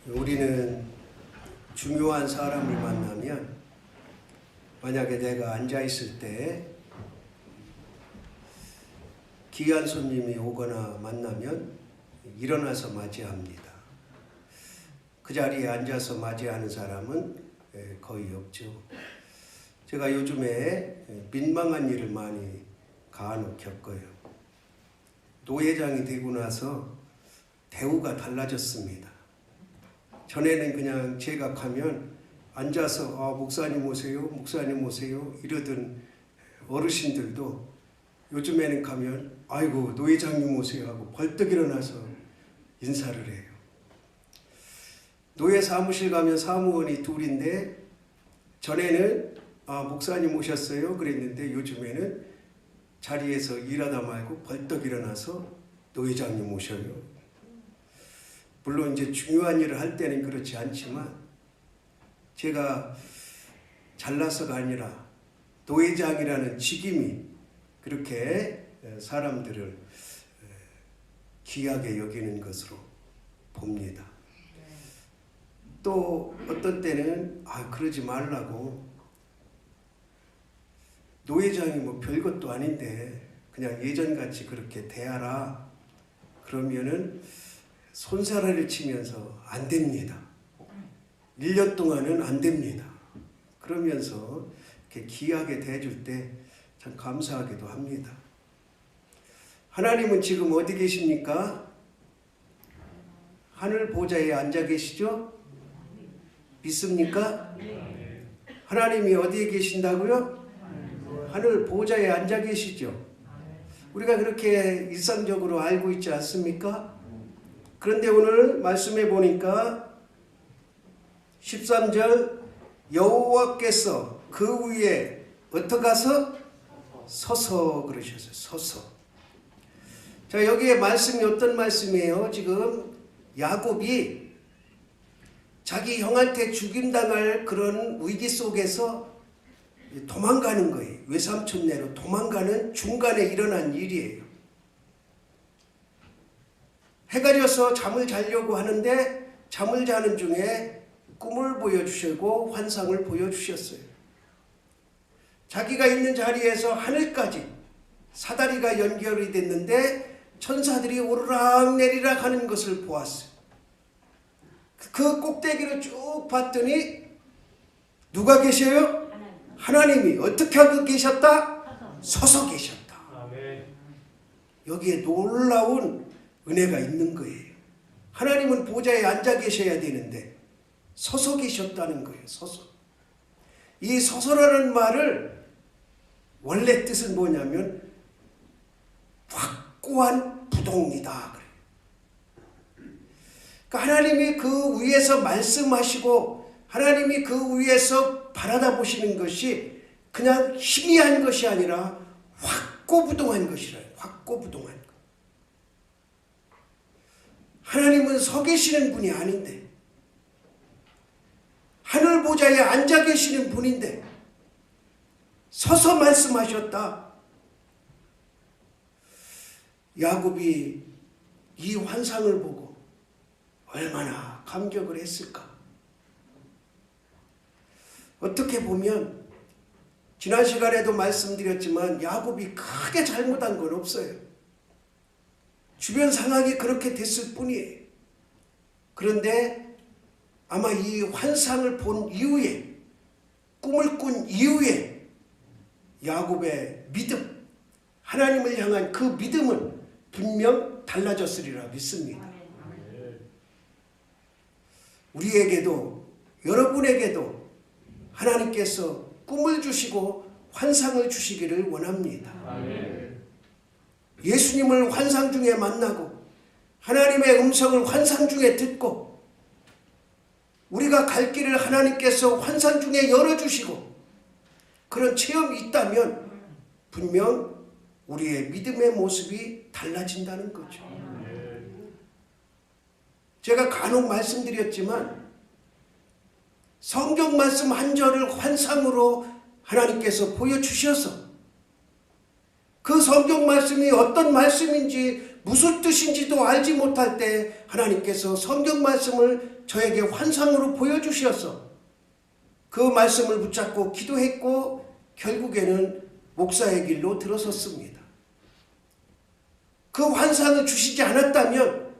우리는 중요한 사람을 만나면 만약에 내가 앉아 있을 때 귀한 손님이 오거나 만나면 일어나서 맞이합니다. 그 자리에 앉아서 맞이하는 사람은 거의 없죠. 제가 요즘에 민망한 일을 많이 간혹 겪어요. 노회장이 되고 나서 대우가 달라졌습니다. 전에는 그냥 제가 가면 앉아서 목사님 오세요, 목사님 오세요 이러던 어르신들도 요즘에는 가면 아이고 노회장님 오세요 하고 벌떡 일어나서 인사를 해요. 노회 사무실 가면 사무원이 둘인데 전에는 목사님 오셨어요 그랬는데 요즘에는 자리에서 일하다 말고 벌떡 일어나서 노회장님 오셔요. 물론 이제 중요한 일을 할 때는 그렇지 않지만 제가 잘나서가 아니라 노회장이라는 직임이 그렇게 사람들을 귀하게 여기는 것으로 봅니다. 또 어떤 때는 그러지 말라고 노회장이 뭐 별것도 아닌데 그냥 예전같이 그렇게 대하라 그러면은 손사래를 치면서 안 됩니다. 1년 동안은 안 됩니다. 그러면서 이렇게 귀하게 대해줄 때 참 감사하기도 합니다. 하나님은 지금 어디 계십니까? 하늘 보좌에 앉아 계시죠? 믿습니까? 하나님이 어디에 계신다고요? 하늘 보좌에 앉아 계시죠? 우리가 그렇게 일상적으로 알고 있지 않습니까? 그런데 오늘 말씀해 보니까 13절 여호와께서 그 위에 어떻게 가서? 서서 그러셨어요. 서서. 자, 여기에 말씀이 어떤 말씀이에요? 지금 야곱이 자기 형한테 죽임당할 그런 위기 속에서 도망가는 거예요. 외삼촌네로 도망가는 중간에 일어난 일이에요. 해가 져서 잠을 자려고 하는데 잠을 자는 중에 꿈을 보여주시고 환상을 보여주셨어요. 자기가 있는 자리에서 하늘까지 사다리가 연결이 됐는데 천사들이 오르락 내리락 하는 것을 보았어요. 그 꼭대기를 쭉 봤더니 누가 계셔요? 하나님이 어떻게 하고 계셨다? 서서 계셨다. 여기에 놀라운 은혜가 있는 거예요. 하나님은 보좌에 앉아 계셔야 되는데 서서 계셨다는 거예요. 서서. 이 서서라는 말을 원래 뜻은 뭐냐면 확고한 부동이다. 그러니까 하나님이 그 위에서 말씀하시고 하나님이 그 위에서 바라다 보시는 것이 그냥 희미한 것이 아니라 확고부동한 것이라요. 확고부동한 것. 하나님은 서 계시는 분이 아닌데 하늘 보좌에 앉아 계시는 분인데 서서 말씀하셨다. 야곱이 이 환상을 보고 얼마나 감격을 했을까. 어떻게 보면 지난 시간에도 말씀드렸지만 야곱이 크게 잘못한 건 없어요. 주변 상황이 그렇게 됐을 뿐이에요. 그런데 아마 이 환상을 본 이후에 꿈을 꾼 이후에 야곱의 믿음, 하나님을 향한 그 믿음은 분명 달라졌으리라 믿습니다. 우리에게도 여러분에게도 하나님께서 꿈을 주시고 환상을 주시기를 원합니다. 예수님을 환상 중에 만나고 하나님의 음성을 환상 중에 듣고 우리가 갈 길을 하나님께서 환상 중에 열어주시고 그런 체험이 있다면 분명 우리의 믿음의 모습이 달라진다는 거죠. 제가 간혹 말씀드렸지만 성경 말씀 한 절을 환상으로 하나님께서 보여주셔서 그 성경 말씀이 어떤 말씀인지 무슨 뜻인지도 알지 못할 때 하나님께서 성경 말씀을 저에게 환상으로 보여주셔서 그 말씀을 붙잡고 기도했고 결국에는 목사의 길로 들어섰습니다. 그 환상을 주시지 않았다면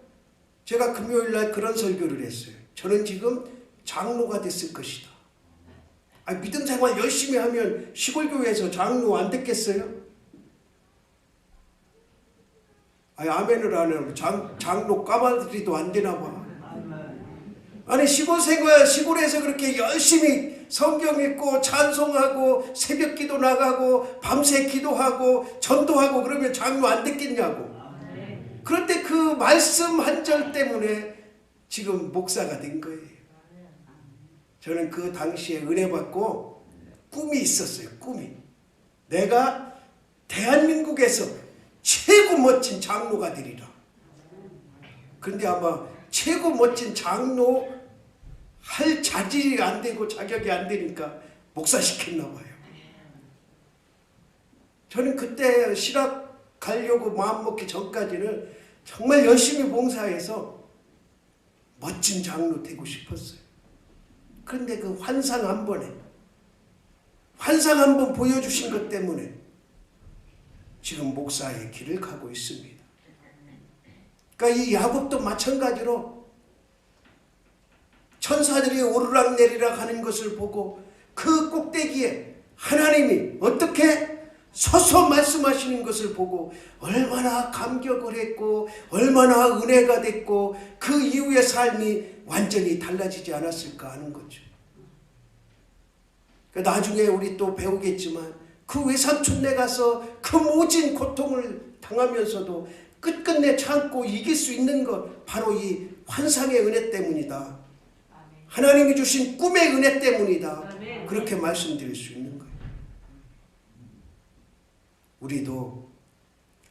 제가 금요일날 그런 설교를 했어요. 저는 지금 장로가 됐을 것이다. 믿음 생활 열심히 하면 시골교회에서 장로 안 됐겠어요? 아멘을 안 하면 장로 까마들이도 안 되나 봐. 아니 시골에서 그렇게 열심히 성경 읽고 찬송하고 새벽기도 나가고 밤새 기도하고 전도하고 그러면 장로 안 됐겠냐고. 그런데 그 말씀 한 절 때문에 지금 목사가 된 거예요. 저는 그 당시에 은혜 받고 꿈이 있었어요. 꿈이. 내가 대한민국에서 최고 멋진 장로가 되리라. 그런데 아마 최고 멋진 장로 할 자질이 안 되고 자격이 안 되니까 목사 시켰나 봐요. 저는 그때 실학 가려고 마음먹기 전까지는 정말 열심히 봉사해서 멋진 장로 되고 싶었어요. 그런데 그 환상 한 번 보여주신 것 때문에 지금 목사의 길을 가고 있습니다. 그러니까 이 야곱도 마찬가지로 천사들이 오르락내리락 하는 것을 보고 그 꼭대기에 하나님이 어떻게 서서 말씀하시는 것을 보고 얼마나 감격을 했고 얼마나 은혜가 됐고 그 이후의 삶이 완전히 달라지지 않았을까 하는 거죠. 나중에 우리 또 배우겠지만 그 외삼촌네 가서 그 모진 고통을 당하면서도 끝끝내 참고 이길 수 있는 것 바로 이 환상의 은혜 때문이다. 하나님이 주신 꿈의 은혜 때문이다. 그렇게 말씀드릴 수 있는 거예요. 우리도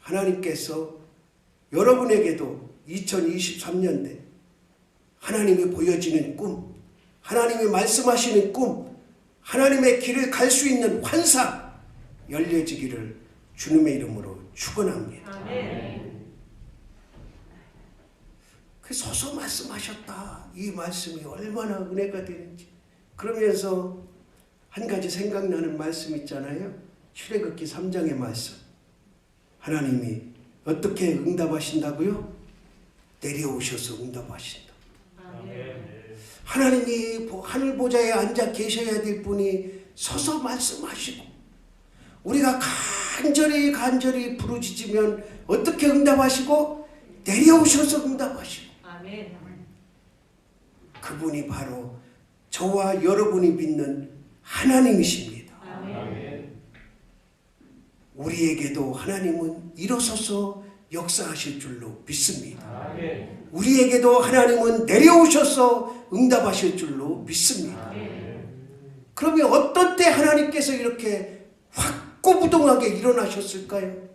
하나님께서 여러분에게도 2023년대 하나님이 보여지는 꿈, 하나님이 말씀하시는 꿈, 하나님의 길을 갈 수 있는 환상 열려지기를 주님의 이름으로 축원합니다. 그 서서 말씀하셨다. 이 말씀이 얼마나 은혜가 되는지. 그러면서 한 가지 생각나는 말씀 있잖아요. 출애굽기 3장의 말씀. 하나님이 어떻게 응답하신다고요? 내려오셔서 응답하신다. 하나님이 하늘 보좌에 앉아 계셔야 될 분이 서서 말씀하시고 우리가 간절히 부르짖으면 어떻게 응답하시고 내려오셔서 응답하시고 그분이 바로 저와 여러분이 믿는 하나님이십니다. 우리에게도 하나님은 일어서서 역사하실 줄로 믿습니다. 우리에게도 하나님은 내려오셔서 응답하실 줄로 믿습니다. 그러면 어떤 때 하나님께서 이렇게 확고부동하게 일어나셨을까요?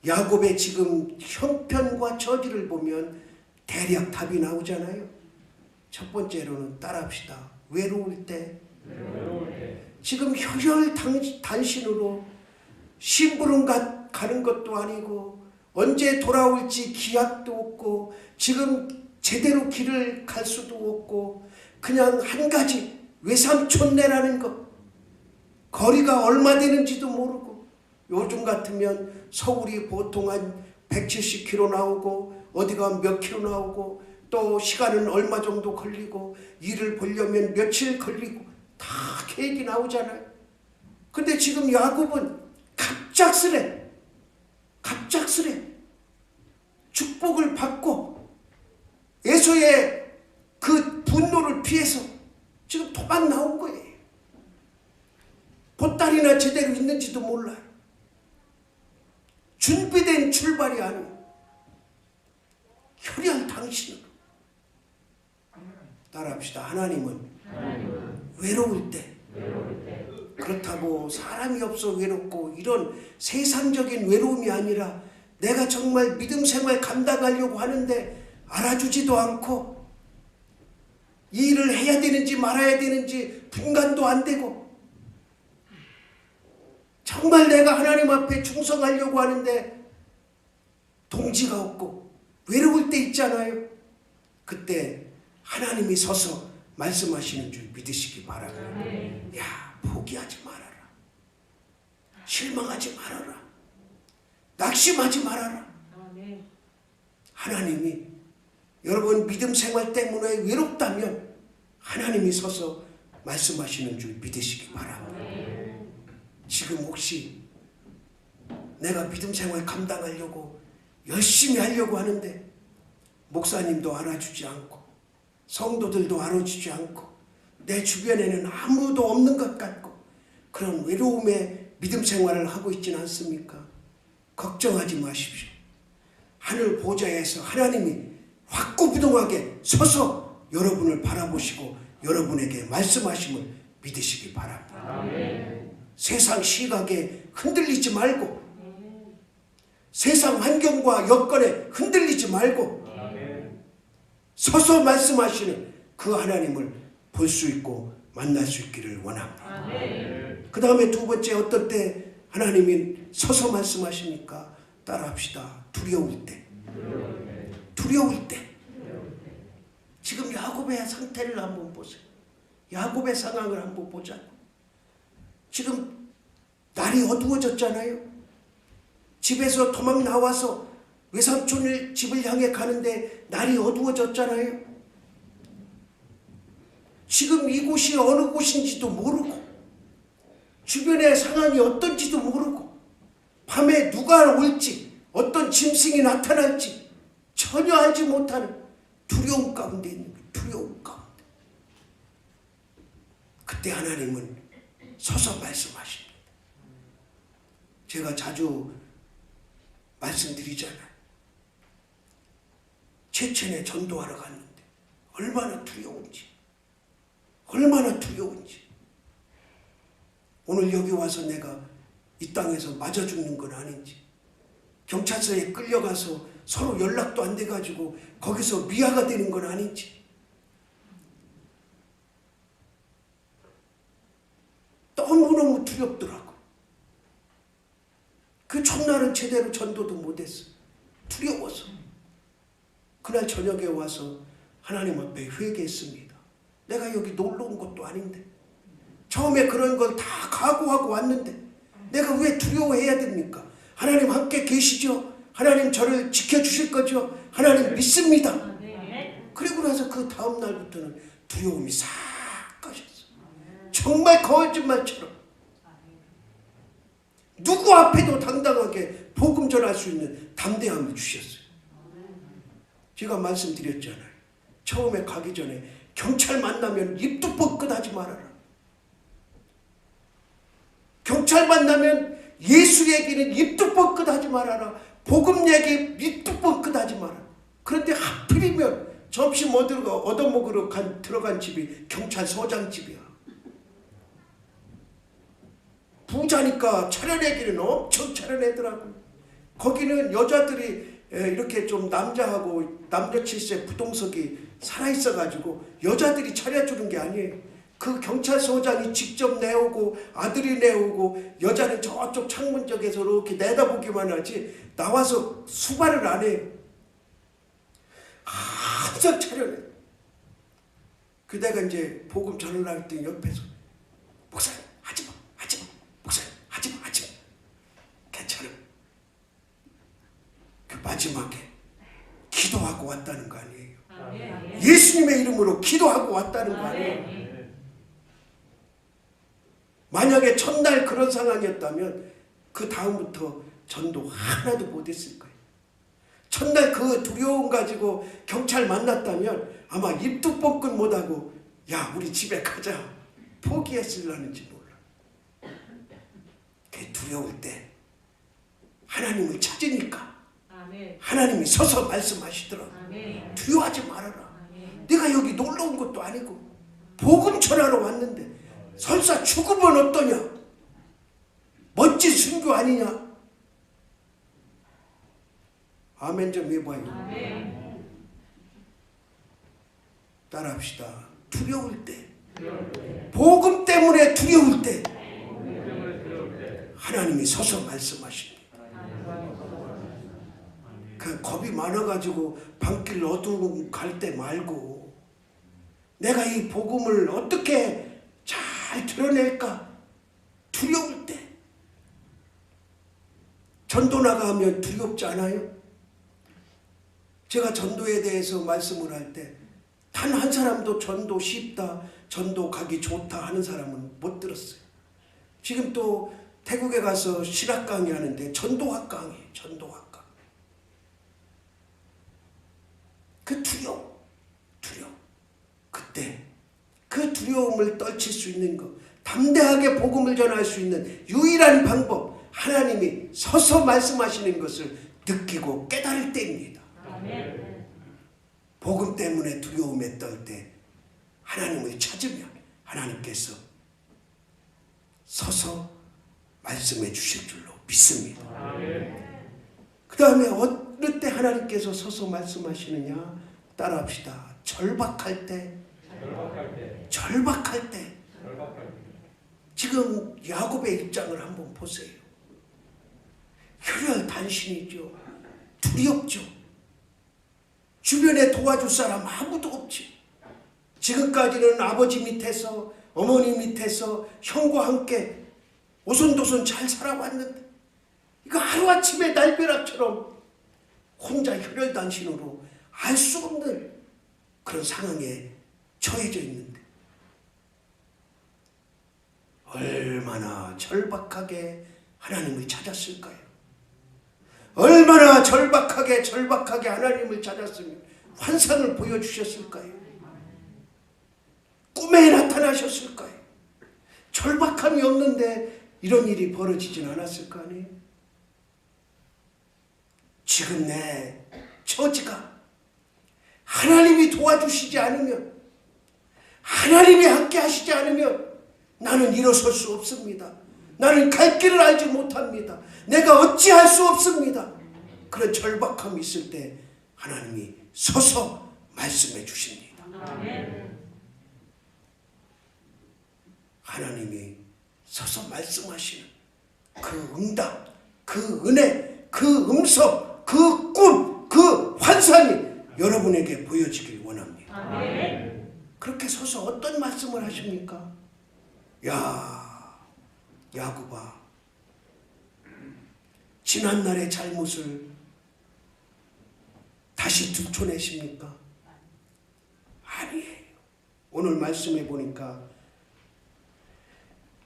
야곱의 지금 형편과 처지를 보면 대략 답이 나오잖아요. 첫 번째로는 따라합시다. 외로울 때. 지금 혈혈단신으로 심부름 가는 것도 아니고 언제 돌아올지 기약도 없고 지금 제대로 길을 갈 수도 없고 그냥 한 가지 외삼촌네라는 것, 거리가 얼마 되는지도 모르고 요즘 같으면 서울이 보통 한 170km 나오고 어디가 몇 킬로 나오고 또 시간은 얼마 정도 걸리고 일을 보려면 며칠 걸리고 다 계획이 나오잖아요. 근데 지금 야곱은 갑작스레 축복을 받고 에서의 그 분노를 피해서 지금 도망 나온 거예요. 보따리나 제대로 있는지도 몰라요. 준비된 출발이 아니에요. 혈혈당신으로. 따라합시다. 하나님은 외로울 때 그렇다고 사람이 없어 외롭고 이런 세상적인 외로움이 아니라 내가 정말 믿음 생활 감당하려고 하는데 알아주지도 않고 이 일을 해야 되는지 말아야 되는지 분간도 안 되고 정말 내가 하나님 앞에 충성하려고 하는데 동지가 없고 외로울 때 있잖아요. 그때 하나님이 서서 말씀하시는 줄 믿으시기 바랍니다. 야, 포기하지 말아라. 실망하지 말아라. 낙심하지 말아라. 하나님이 여러분 믿음 생활 때문에 외롭다면 하나님이 서서 말씀하시는 줄 믿으시기 바랍니다. 지금 혹시 내가 믿음 생활 감당하려고 열심히 하려고 하는데 목사님도 알아주지 않고 성도들도 알아주지 않고 내 주변에는 아무도 없는 것 같고 그런 외로움에 믿음 생활을 하고 있지는 않습니까? 걱정하지 마십시오. 하늘 보좌에서 하나님이 확고부동하게 서서 여러분을 바라보시고 여러분에게 말씀하심을 믿으시기 바랍니다. 아멘. 세상 시각에 흔들리지 말고 세상 환경과 여건에 흔들리지 말고 아멘. 서서 말씀하시는 그 하나님을 볼 수 있고 만날 수 있기를 원합니다. 그 다음에 두 번째, 어떨 때 하나님이 서서 말씀하십니까? 따라합시다. 두려울 때. 두려울 때. 지금 야곱의 상태를 한번 보세요. 야곱의 상황을 한번 보자고. 지금 날이 어두워졌잖아요. 집에서 도망 나와서 외삼촌을 집을 향해 가는데 날이 어두워졌잖아요. 지금 이곳이 어느 곳인지도 모르고 주변의 상황이 어떤지도 모르고 밤에 누가 올지 어떤 짐승이 나타날지 전혀 알지 못하는 두려움 가운데 있는 거예요. 두려움 가운데. 그때 하나님은 서서 말씀하십니다. 제가 자주 말씀드리잖아요. 체첸에 전도하러 갔는데 얼마나 두려운지. 얼마나 두려운지. 오늘 여기 와서 내가 이 땅에서 맞아 죽는 건 아닌지, 경찰서에 끌려가서 서로 연락도 안 돼가지고 거기서 미아가 되는 건 아닌지, 너무너무 두렵더라고. 그 첫날은 제대로 전도도 못했어. 두려워서. 그날 저녁에 와서 하나님 앞에 회개했습니다. 내가 여기 놀러 온 것도 아닌데, 처음에 그런 걸 다 각오하고 왔는데 내가 왜 두려워해야 됩니까? 하나님 함께 계시죠? 하나님 저를 지켜주실 거죠? 하나님 믿습니다. 그리고 나서 그 다음 날부터는 두려움이 싹 가셨어. 정말 거짓말처럼 누구 앞에도 당당하게 복음 전할 수 있는 담대함을 주셨어요. 제가 말씀드렸잖아요. 처음에 가기 전에 경찰 만나면 입도 뻥끗하지 말아라. 경찰 만나면 예수 얘기는 입도 뻥끗하지 말아라. 복음 얘기 입도 뻥끗하지 마라. 그런데 하필이면 점심 얻어먹으러 들어간 집이 경찰서장 집이야. 부자니까 차려내기는 엄청 차려내더라고요. 거기는 여자들이 이렇게 좀 남자하고 남녀 칠세 부동석이 살아있어가지고 여자들이 차려주는 게 아니에요. 그 경찰서장이 직접 내오고 아들이 내오고 여자는 저쪽 창문 쪽에서 이렇게 내다보기만 하지 나와서 수발을 안 해요. 항상 차려내. 그 내가 이제 복음 전을 할 때 옆에서 목사님 하지마 목사님 하지마 괜찮아. 그 마지막에 기도하고 왔다는 거 아니에요. 예수님의 이름으로 기도하고 왔다는 거 아니에요. 만약에 첫날 그런 상황이었다면 그 다음부터 전도 하나도 못했을 거예요. 첫날 그 두려움 가지고 경찰 만났다면 아마 입도 뻥끗 못하고 야 우리 집에 가자 포기했을라는지 몰라. 그 두려울 때 하나님을 찾으니까 하나님이 서서 말씀하시더라고. 두려워하지 말아라. 내가 여기 놀러 온 것도 아니고 복음 전하러 왔는데 설사 죽으면 어떠냐? 멋진 순교 아니냐? 아멘 좀 해봐요. 아멘. 따라합시다. 두려울 때, 복음 때문에 두려울 때 하나님이 서서 말씀하십니다. 그 겁이 많아가지고 밤길 어두운 갈 때 말고 내가 이 복음을 어떻게 잘 드러낼까 두려울 때 전도 나가면 두렵지 않아요? 제가 전도에 대해서 말씀을 할 때 단 한 사람도 전도 쉽다, 전도 가기 좋다 하는 사람은 못 들었어요. 지금 또 태국에 가서 신학 강의하는데 전도학 강의예요. 전도학 강의. 그 두려움. 그때 그 두려움을 떨칠 수 있는 것, 담대하게 복음을 전할 수 있는 유일한 방법, 하나님이 서서 말씀하시는 것을 느끼고 깨달을 때입니다. 아멘. 복음 때문에 두려움에 떨 때 하나님을 찾으면 하나님께서 서서 말씀해 주실 줄로 믿습니다. 그 다음에 어느 때 하나님께서 서서 말씀하시느냐? 따라합시다. 절박할 때. 지금 야곱의 입장을 한번 보세요. 혈혈단신이죠. 두렵죠. 주변에 도와줄 사람 아무도 없지. 지금까지는 아버지 밑에서, 어머니 밑에서 형과 함께 오손도손 잘 살아왔는데 이거 하루아침에 날벼락처럼 혼자 혈혈단신으로 알 수 없는 그런 상황에 처해져 있는데 얼마나 절박하게 하나님을 찾았을까요? 얼마나 절박하게 하나님을 찾았으면 환상을 보여주셨을까요? 꿈에 나타나셨을까요? 절박함이 없는데 이런 일이 벌어지진 않았을 거 아니에요? 지금 내 처지가 하나님이 도와주시지 않으면, 하나님이 함께 하시지 않으면 나는 일어설 수 없습니다. 나는 갈 길을 알지 못합니다. 내가 어찌할 수 없습니다. 그런 절박함이 있을 때 하나님이 서서 말씀해 주십니다. 하나님이 서서 말씀하시는 그 응답, 그 은혜, 그 음성, 그 꿈, 그 환상이 여러분에게 보여지길 원합니다. 그렇게 서서 어떤 말씀을 하십니까? 야, 야곱아, 지난날의 잘못을 다시 들춰내십니까? 아니에요. 오늘 말씀해 보니까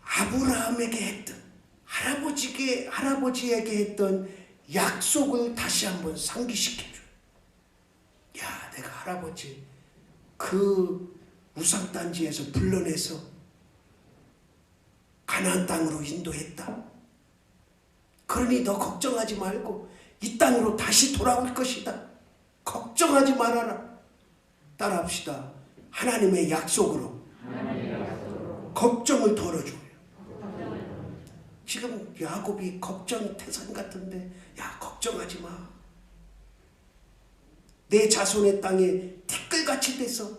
아브라함에게 했던, 할아버지에게 했던 약속을 다시 한번 상기시켜줘요. 야, 내가 할아버지 그 우상단지에서 불러내서 가나안 땅으로 인도했다. 그러니 너 걱정하지 말고 이 땅으로 다시 돌아올 것이다. 걱정하지 말아라. 따라합시다. 하나님의 약속으로 걱정을 덜어줘요. 지금 야곱이 걱정 태산 같은데, 야, 걱정하지 마. 내 자손의 땅에 티끌같이 돼서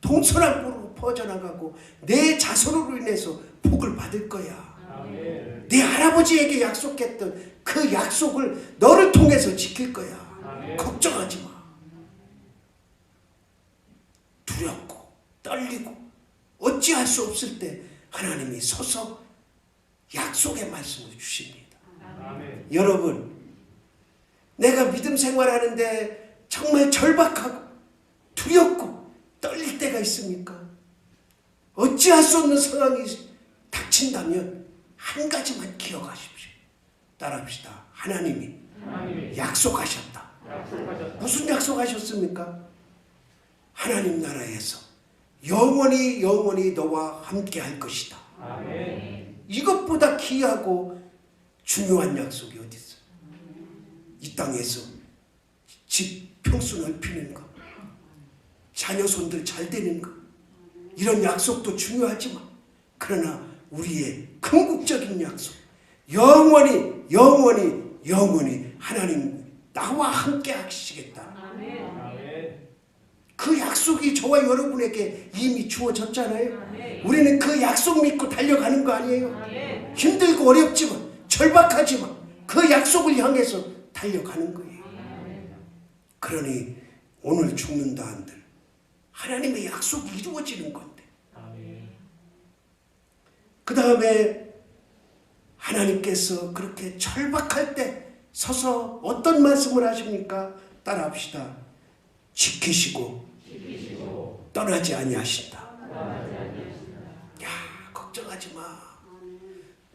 동서남북으로 퍼져나가고 내 자손으로 인해서 복을 받을 거야. 아멘. 내 할아버지에게 약속했던 그 약속을 너를 통해서 지킬 거야. 아멘. 걱정하지 마. 두렵고 떨리고 어찌할 수 없을 때 하나님이 서서 약속의 말씀을 주십니다. 아멘. 여러분, 내가 믿음 생활하는데 정말 절박하고 두렵고 떨릴 때가 있습니까? 어찌할 수 없는 상황이 닥친다면 한 가지만 기억하십시오. 따라합시다. 하나님이 약속하셨다. 무슨 약속하셨습니까? 하나님 나라에서 영원히 너와 함께 할 것이다. 아멘. 이것보다 귀하고 중요한 약속이 어디 있어요? 이 땅에서 집 평수 넓히는 것, 자녀 손들 잘 되는 것, 이런 약속도 중요하지만 그러나 우리의 궁극적인 약속, 영원히 하나님 나와 함께 하시겠다. 그 약속이 저와 여러분에게 이미 주어졌잖아요. 우리는 그 약속 믿고 달려가는 거 아니에요? 힘들고 어렵지만 절박하지 마. 그 약속을 향해서 달려가는 거예요. 그러니 오늘 죽는다 한들 하나님의 약속이 이루어지는 건데, 그 다음에 하나님께서 그렇게 절박할 때 서서 어떤 말씀을 하십니까? 따라합시다. 지키시고 떠나지 아니하신다. 야, 걱정하지 마.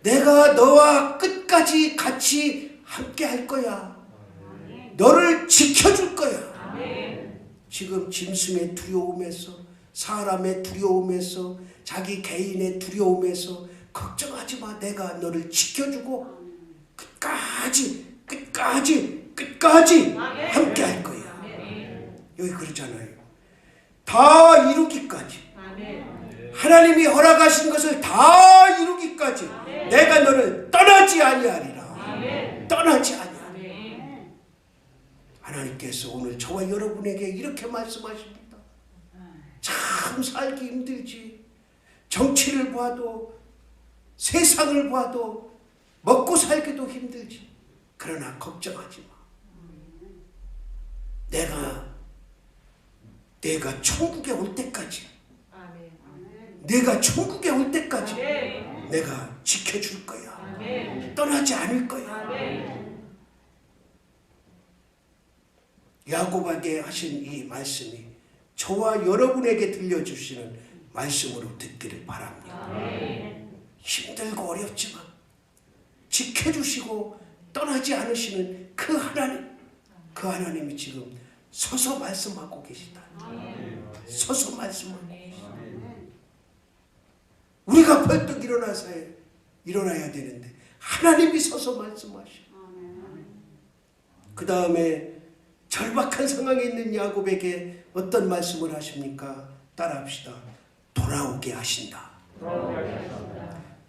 내가 너와 끝까지 같이 함께 할 거야. 너를 지켜줄 거야. 지금 짐승의 두려움에서, 사람의 두려움에서, 자기 개인의 두려움에서 걱정하지 마. 내가 너를 지켜주고 끝까지 함께 할 거야. 여기 그러잖아요. 다 이루기까지. 하나님이 허락하신 것을 다 이루기까지 내가 너를 떠나지 아니하리라. 떠나지 아니하리라. 하나님께서 오늘 저와 여러분에게 이렇게 말씀하십니다. 참 살기 힘들지. 정치를 봐도, 세상을 봐도, 먹고 살기도 힘들지. 그러나 걱정하지 마. 내가 천국에 올 때까지, 내가 천국에 올 때까지 내가 지켜줄 거야. 떠나지 않을 거야. 야곱에게 하신 이 말씀이 저와 여러분에게 들려주시는 말씀으로 듣기를 바랍니다. 힘들고 어렵지만 지켜주시고 떠나지 않으시는 그 하나님이 지금 서서 말씀하고 계시다. 서서 말씀하고 계시다. 우리가 벌떡 일어나야 되는데 하나님이 서서 말씀하셔. 그 다음에 절박한 상황에 있는 야곱에게 어떤 말씀을 하십니까? 따라합시다. 돌아오게 하신다.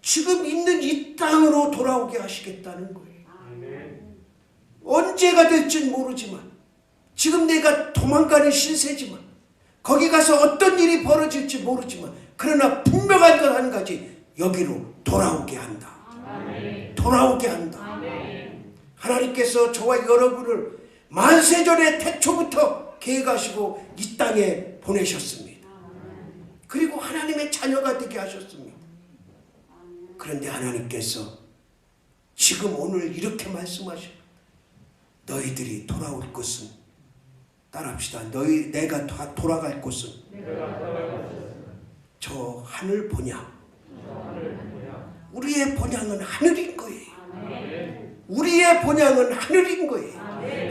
지금 있는 이 땅으로 돌아오게 하시겠다는 거예요. 언제가 될지는 모르지만, 지금 내가 도망가는 신세지만, 거기 가서 어떤 일이 벌어질지 모르지만, 그러나 분명한 것 한 가지, 여기로 돌아오게 한다. 돌아오게 한다. 하나님께서 저와 여러분을 만세전의 태초부터 계획하시고 이 땅에 보내셨습니다. 그리고 하나님의 자녀가 되게 하셨습니다. 그런데 하나님께서 지금 오늘 이렇게 말씀하셔. 너희들이 돌아올 것은, 따라합시다. 내가 돌아갈 곳은 저 하늘 본향. 우리의 본향은 하늘인 거예요. 우리의 본향은 하늘인 거예요.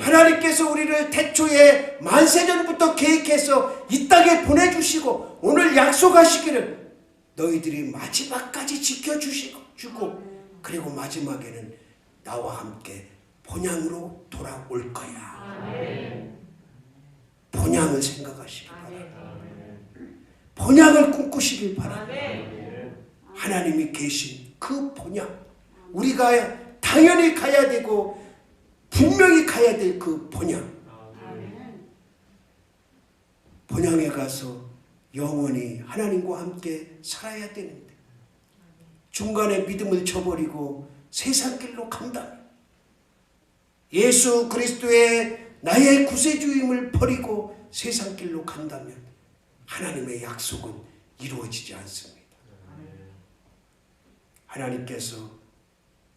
하나님께서 우리를 태초에 만세전부터 계획해서 이 땅에 보내주시고 오늘 약속하시기를 너희들이 마지막까지 지켜주고 그리고 마지막에는 나와 함께 본향으로 돌아올 거야. 본향을 생각하시기 바랍니다. 본향을 꿈꾸시길 바랍니다. 하나님이 계신 그 본향, 우리가 당연히 가야 되고 분명히 가야 될 그 본향, 본향에 가서 영원히 하나님과 함께 살아야 되는데 중간에 믿음을 저버리고 세상 길로 간다면, 예수 그리스도의 나의 구세주임을 버리고 세상 길로 간다면 하나님의 약속은 이루어지지 않습니다. 하나님께서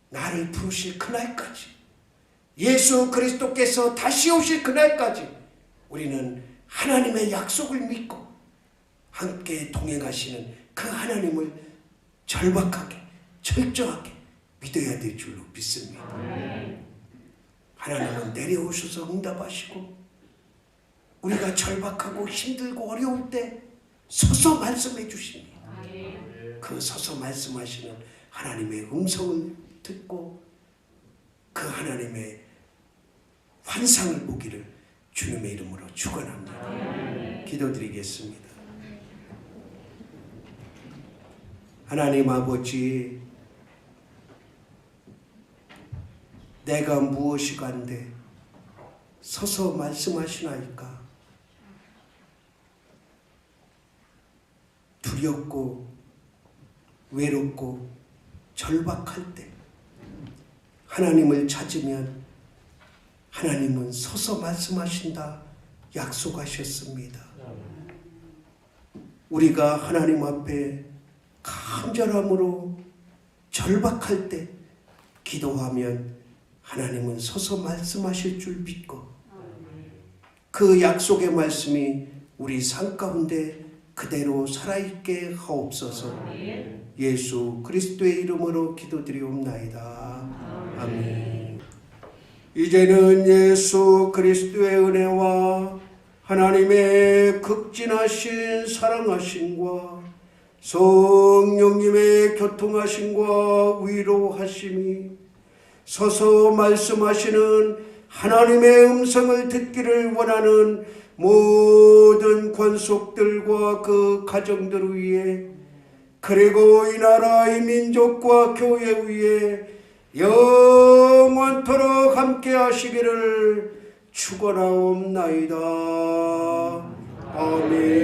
나를 부르실 그날까지, 예수 그리스도께서 다시 오실 그날까지 우리는 하나님의 약속을 믿고 함께 동행하시는 그 하나님을 절박하게 철저하게 믿어야 될 줄로 믿습니다. 하나님은 내려오셔서 응답하시고 우리가 절박하고 힘들고 어려울 때 서서 말씀해 주십니다. 그 서서 말씀하시는 하나님의 음성을 듣고 그 하나님의 환상을 보기를 주님의 이름으로 축원합니다. 기도드리겠습니다. 하나님 아버지, 내가 무엇이간데 서서 말씀하시나이까? 두렵고 외롭고 절박할 때 하나님을 찾으면 하나님은 서서 말씀하신다 약속하셨습니다. 우리가 하나님 앞에 간절함으로 절박할 때 기도하면 하나님은 서서 말씀하실 줄 믿고 그 약속의 말씀이 우리 삶 가운데 그대로 살아있게 하옵소서. 예수 그리스도의 이름으로 기도드리옵나이다. 아멘. 이제는 예수 그리스도의 은혜와 하나님의 극진하신 사랑하심과 성령님의 교통하심과 위로하심이 서서 말씀하시는 하나님의 음성을 듣기를 원하는 모든 권속들과 그 가정들 위에 그리고 이 나라 이 민족과 교회 위에 영원토록 함께 하시기를 축원하옵나이다. 아멘.